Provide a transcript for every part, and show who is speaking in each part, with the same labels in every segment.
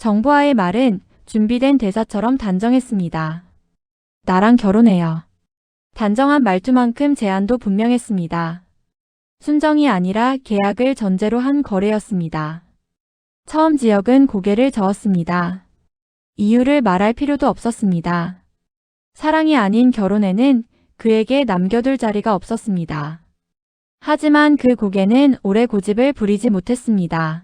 Speaker 1: 정보아의 말은 준비된 대사처럼 단정했습니다. 나랑 결혼해요. 단정한 말투만큼 제안도 분명했습니다. 순정이 아니라 계약을 전제로 한 거래였습니다. 처음 지역은 고개를 저었습니다. 이유를 말할 필요도 없었습니다. 사랑이 아닌 결혼에는 그에게 남겨둘 자리가 없었습니다. 하지만 그 고개는 오래 고집을 부리지 못했습니다.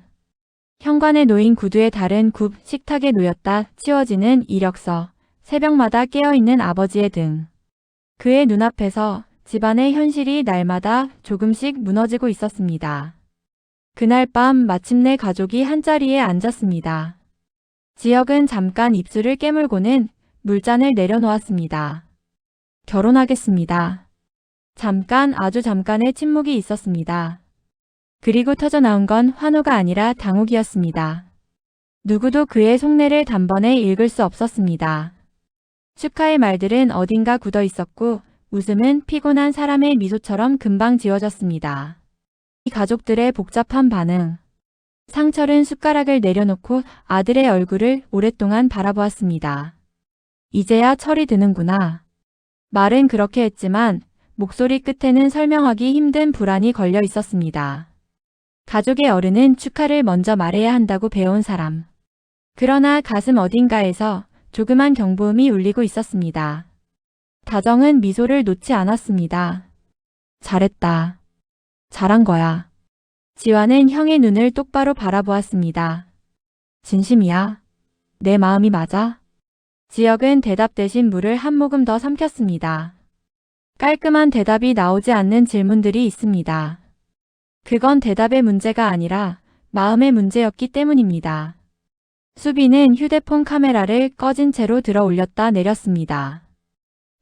Speaker 1: 현관에 놓인 구두에 다른 굽, 식탁에 놓였다 치워지는 이력서, 새벽마다 깨어있는 아버지의 등. 그의 눈앞에서 집안의 현실이 날마다 조금씩 무너지고 있었습니다. 그날 밤 마침내 가족이 한자리에 앉았습니다. 지역은 잠깐 입술을 깨물고는 물잔을 내려놓았습니다. 결혼하겠습니다. 잠깐, 아주 잠깐의 침묵이 있었습니다. 그리고 터져나온 건 환호가 아니라 당혹이었습니다. 누구도 그의 속내를 단번에 읽을 수 없었습니다. 축하의 말들은 어딘가 굳어 있었고 웃음은 피곤한 사람의 미소처럼 금방 지워졌습니다. 이 가족들의 복잡한 반응. 상철은 숟가락을 내려놓고 아들의 얼굴을 오랫동안 바라보았습니다. 이제야 철이 드는구나. 말은 그렇게 했지만 목소리 끝에는 설명하기 힘든 불안이 걸려 있었습니다. 가족의 어른은 축하를 먼저 말해야 한다고 배운 사람. 그러나 가슴 어딘가에서 조그만 경보음이 울리고 있었습니다. 다정은 미소를 놓지 않았습니다. 잘했다. 잘한 거야. 지화는 형의 눈을 똑바로 바라보았습니다. 진심이야? 내 마음이 맞아? 지역은 대답 대신 물을 한 모금 더 삼켰습니다. 깔끔한 대답이 나오지 않는 질문들이 있습니다. 그건 대답의 문제가 아니라 마음의 문제였기 때문입니다. 수빈은 휴대폰 카메라를 꺼진 채로 들어 올렸다 내렸습니다.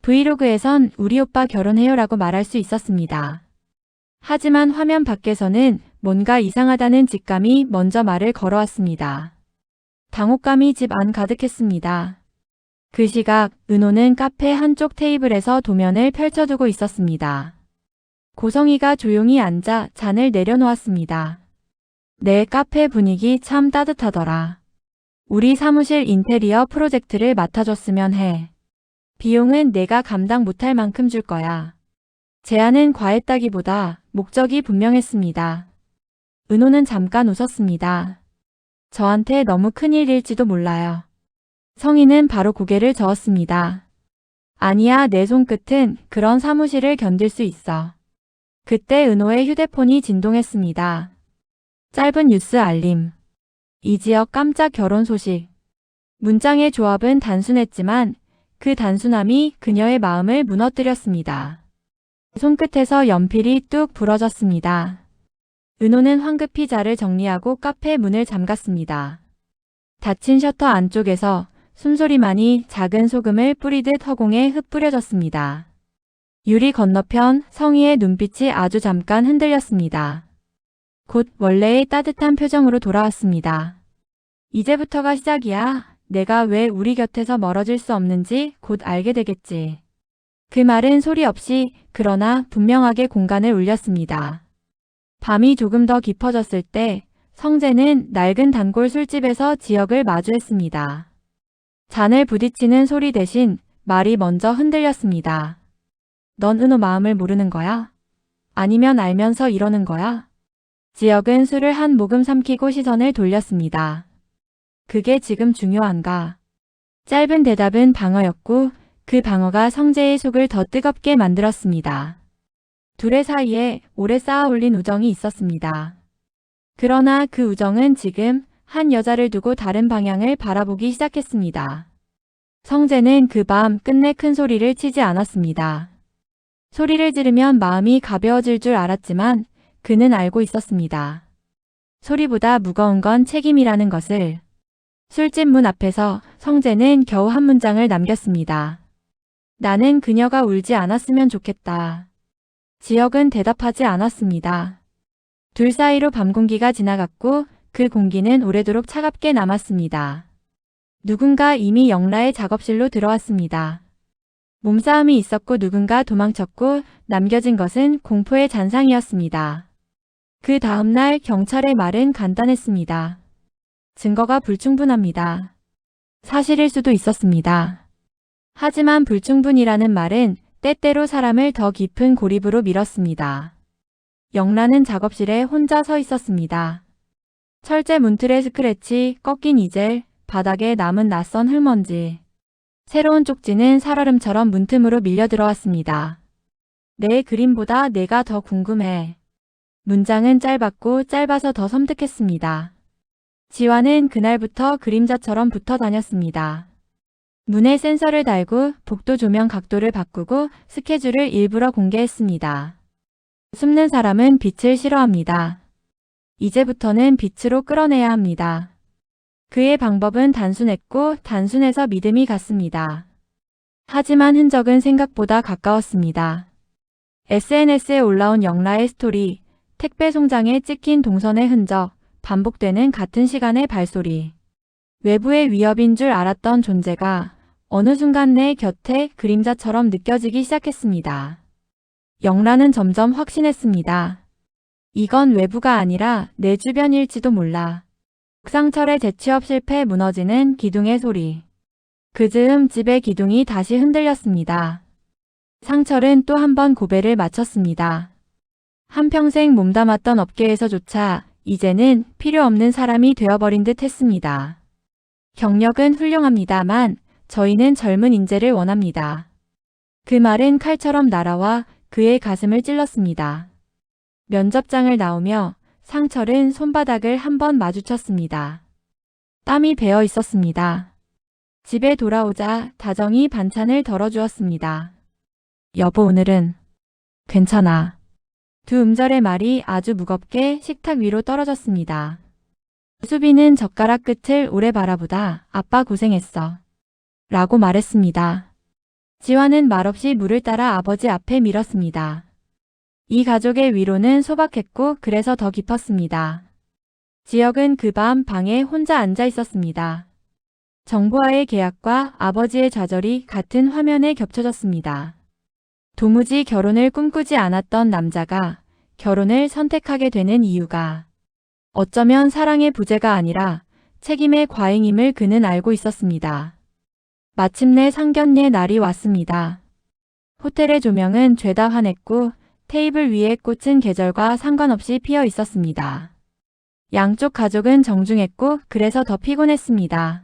Speaker 1: 브이로그에선 우리 오빠 결혼해요라고 말할 수 있었습니다. 하지만 화면 밖에서는 뭔가 이상하다는 직감이 먼저 말을 걸어왔습니다. 당혹감이 집 안 가득했습니다. 그 시각 은호는 카페 한쪽 테이블에서 도면을 펼쳐두고 있었습니다. 고성이가 조용히 앉아 잔을 내려놓았습니다. 내 카페 분위기 참 따뜻하더라. 우리 사무실 인테리어 프로젝트를 맡아줬으면 해. 비용은 내가 감당 못할 만큼 줄 거야. 제안은 과했다기보다 목적이 분명했습니다. 은호는 잠깐 웃었습니다. 저한테 너무 큰일일지도 몰라요. 성희는 바로 고개를 저었습니다. 아니야, 내 손끝은 그런 사무실을 견딜 수 있어. 그때 은호의 휴대폰이 진동했습니다. 짧은 뉴스 알림. 이지혁 깜짝 결혼 소식. 문장의 조합은 단순했지만 그 단순함이 그녀의 마음을 무너뜨렸습니다. 손끝에서 연필이 뚝 부러졌습니다. 은호는 황급히 자를 정리하고 카페 문을 잠갔습니다. 닫힌 셔터 안쪽에서 숨소리만이 작은 소금을 뿌리듯 허공에 흩뿌려졌습니다. 유리 건너편 성희의 눈빛이 아주 잠깐 흔들렸습니다. 곧 원래의 따뜻한 표정으로 돌아왔습니다. 이제부터가 시작이야. 내가 왜 우리 곁에서 멀어질 수 없는지 곧 알게 되겠지. 그 말은 소리 없이 그러나 분명하게 공간을 울렸습니다. 밤이 조금 더 깊어졌을 때 성재는 낡은 단골 술집에서 지역을 마주했습니다. 잔을 부딪히는 소리 대신 말이 먼저 흔들렸습니다. 넌 은호 마음을 모르는 거야? 아니면 알면서 이러는 거야? 지역은 술을 한 모금 삼키고 시선을 돌렸습니다. 그게 지금 중요한가? 짧은 대답은 방어였고 그 방어가 성재의 속을 더 뜨겁게 만들었습니다. 둘의 사이에 오래 쌓아 올린 우정이 있었습니다. 그러나 그 우정은 지금 한 여자를 두고 다른 방향을 바라보기 시작했습니다. 성재는 그 밤 끝내 큰 소리를 치지 않았습니다. 소리를 지르면 마음이 가벼워질 줄 알았지만 그는 알고 있었습니다. 소리보다 무거운 건 책임이라는 것을. 술집 문 앞에서 성재는 겨우 한 문장을 남겼습니다. 나는 그녀가 울지 않았으면 좋겠다. 지역은 대답하지 않았습니다. 둘 사이로 밤 공기가 지나갔고 그 공기는 오래도록 차갑게 남았습니다. 누군가 이미 영라의 작업실로 들어왔습니다. 몸싸움이 있었고 누군가 도망쳤고 남겨진 것은 공포의 잔상이었습니다. 그 다음날 경찰의 말은 간단했습니다. 증거가 불충분합니다. 사실일 수도 있었습니다. 하지만 불충분이라는 말은 때때로 사람을 더 깊은 고립으로 밀었습니다. 영란은 작업실에 혼자 서 있었습니다. 철제 문틀의 스크래치, 꺾인 이젤, 바닥에 남은 낯선 흙먼지. 새로운 쪽지는 살얼음처럼 문틈으로 밀려 들어왔습니다. 내 그림보다 내가 더 궁금해. 문장은 짧았고 짧아서 더 섬뜩했습니다. 지화는 그날부터 그림자처럼 붙어 다녔습니다. 문에 센서를 달고 복도 조명 각도를 바꾸고 스케줄을 일부러 공개했습니다. 숨는 사람은 빛을 싫어합니다. 이제부터는 빛으로 끌어내야 합니다. 그의 방법은 단순했고 단순해서 믿음이 갔습니다. 하지만 흔적은 생각보다 가까웠습니다. SNS에 올라온 영라의 스토리, 택배 송장에 찍힌 동선의 흔적, 반복되는 같은 시간의 발소리. 외부의 위협인 줄 알았던 존재가 어느 순간 내 곁에 그림자처럼 느껴지기 시작했습니다. 영라는 점점 확신했습니다. 이건 외부가 아니라 내 주변일지도 몰라. 상철의 재취업 실패 무너지는 기둥의 소리. 그 즈음 집의 기둥이 다시 흔들렸습니다. 상철은 또 한 번 고배를 마쳤습니다. 한평생 몸담았던 업계에서조차 이제는 필요 없는 사람이 되어버린 듯 했습니다. 경력은 훌륭합니다만 저희는 젊은 인재를 원합니다. 그 말은 칼처럼 날아와 그의 가슴을 찔렀습니다. 면접장을 나오며 상철은 손바닥을 한 번 마주쳤습니다. 땀이 배어 있었습니다. 집에 돌아오자 다정이 반찬을 덜어주었습니다. 여보, 오늘은 괜찮아. 두 음절의 말이 아주 무겁게 식탁 위로 떨어졌습니다. 수비는 젓가락 끝을 오래 바라보다 아빠 고생했어. 라고 말했습니다. 지화는 말없이 물을 따라 아버지 앞에 밀었습니다. 이 가족의 위로는 소박했고 그래서 더 깊었습니다. 지역은 그 밤 방에 혼자 앉아 있었습니다. 정부와의 계약과 아버지의 좌절이 같은 화면에 겹쳐졌습니다. 도무지 결혼을 꿈꾸지 않았던 남자가 결혼을 선택하게 되는 이유가 어쩌면 사랑의 부재가 아니라 책임의 과잉임을 그는 알고 있었습니다. 마침내 상견례 날이 왔습니다. 호텔의 조명은 죄다 환했고 테이블 위에 꽃은 계절과 상관없이 피어 있었습니다. 양쪽 가족은 정중했고 그래서 더 피곤했습니다.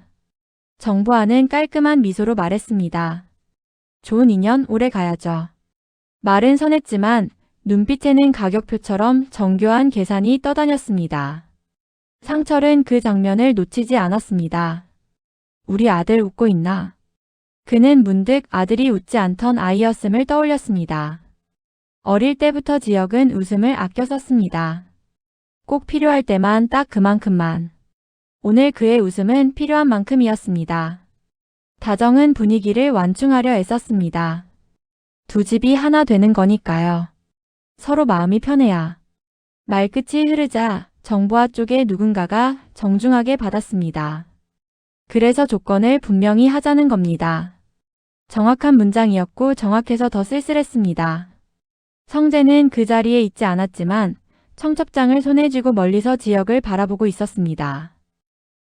Speaker 1: 정부와는 깔끔한 미소로 말했습니다. 좋은 인연 오래 가야죠. 말은 선했지만 눈빛에는 가격표처럼 정교한 계산이 떠다녔습니다. 상철은 그 장면을 놓치지 않았습니다. 우리 아들 웃고 있나? 그는 문득 아들이 웃지 않던 아이였음을 떠올렸습니다. 어릴 때부터 지역은 웃음을 아껴 썼습니다. 꼭 필요할 때만 딱 그만큼만. 오늘 그의 웃음은 필요한 만큼이었습니다. 다정은 분위기를 완충하려 애썼습니다. 두 집이 하나 되는 거니까요. 서로 마음이 편해야. 말끝이 흐르자 정부와 쪽의 누군가가 정중하게 받았습니다. 그래서 조건을 분명히 하자는 겁니다. 정확한 문장이었고 정확해서 더 쓸쓸했습니다. 성재는 그 자리에 있지 않았지만 청첩장을 손에 쥐고 멀리서 지역을 바라보고 있었습니다.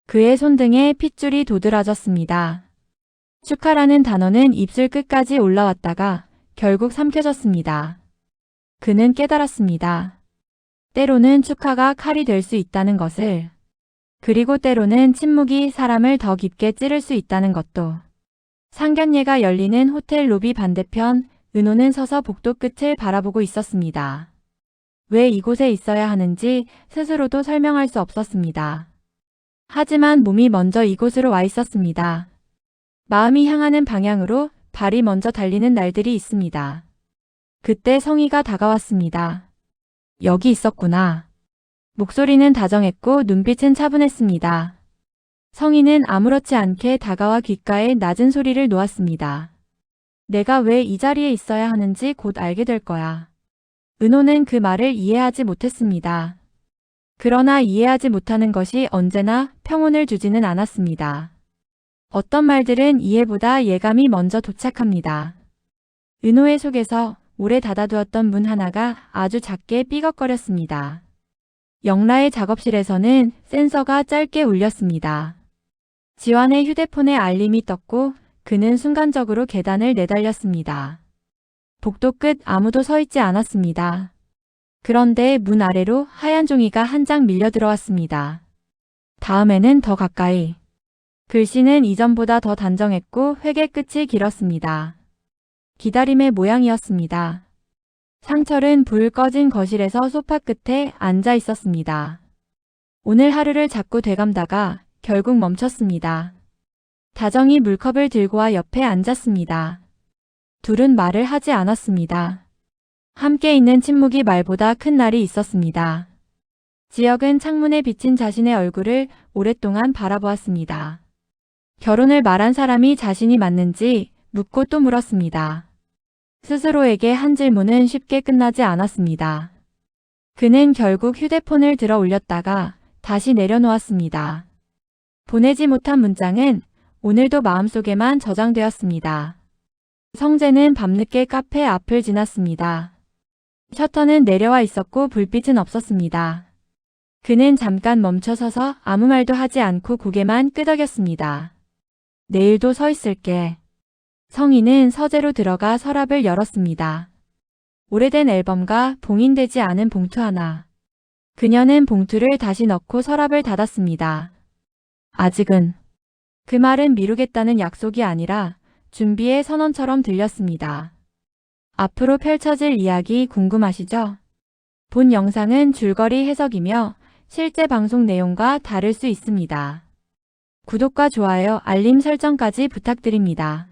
Speaker 1: 그의 손등에 핏줄이 도드라졌습니다. 축하라는 단어는 입술 끝까지 올라왔다가 결국 삼켜졌습니다. 그는 깨달았습니다. 때로는 축하가 칼이 될 수 있다는 것을. 그리고 때로는 침묵이 사람을 더 깊게 찌를 수 있다는 것도. 상견례가 열리는 호텔 로비 반대편, 은호는 서서 복도 끝을 바라보고 있었습니다. 왜 이곳에 있어야 하는지 스스로도 설명할 수 없었습니다. 하지만 몸이 먼저 이곳으로 와 있었습니다. 마음이 향하는 방향으로 발이 먼저 달리는 날들이 있습니다. 그때 성희가 다가왔습니다. 여기 있었구나. 목소리는 다정했고 눈빛은 차분했습니다. 성희는 아무렇지 않게 다가와 귓가에 낮은 소리를 놓았습니다. 내가 왜 이 자리에 있어야 하는지 곧 알게 될 거야. 은호는 그 말을 이해하지 못했습니다. 그러나 이해하지 못하는 것이 언제나 평온을 주지는 않았습니다. 어떤 말들은 이해보다 예감이 먼저 도착합니다. 은호의 속에서 오래 닫아두었던 문 하나가 아주 작게 삐걱거렸습니다. 영라의 작업실에서는 센서가 짧게 울렸습니다. 지환의 휴대폰에 알림이 떴고 그는 순간적으로 계단을 내달렸습니다. 복도 끝 아무도 서 있지 않았습니다. 그런데 문 아래로 하얀 종이가 한 장 밀려 들어왔습니다. 다음에는 더 가까이. 글씨는 이전보다 더 단정했고 획의 끝이 길었습니다. 기다림의 모양이었습니다. 상철은 불 꺼진 거실에서 소파 끝에 앉아 있었습니다. 오늘 하루를 자꾸 되감다가 결국 멈췄습니다. 다정이 물컵을 들고 와 옆에 앉았습니다. 둘은 말을 하지 않았습니다. 함께 있는 침묵이 말보다 큰 날이 있었습니다. 지혁은 창문에 비친 자신의 얼굴을 오랫동안 바라보았습니다. 결혼을 말한 사람이 자신이 맞는지 묻고 또 물었습니다. 스스로에게 한 질문은 쉽게 끝나지 않았습니다. 그는 결국 휴대폰을 들어 올렸다가 다시 내려놓았습니다. 보내지 못한 문장은 오늘도 마음속에만 저장되었습니다. 성재는 밤늦게 카페 앞을 지났습니다. 셔터는 내려와 있었고 불빛은 없었습니다. 그는 잠깐 멈춰서서 아무 말도 하지 않고 고개만 끄덕였습니다. 내일도 서 있을게. 성희는 서재로 들어가 서랍을 열었습니다. 오래된 앨범과 봉인되지 않은 봉투 하나. 그녀는 봉투를 다시 넣고 서랍을 닫았습니다. 아직은. 그 말은 미루겠다는 약속이 아니라 준비의 선언처럼 들렸습니다. 앞으로 펼쳐질 이야기 궁금하시죠? 본 영상은 줄거리 해석이며 실제 방송 내용과 다를 수 있습니다. 구독과 좋아요, 알림 설정까지 부탁드립니다.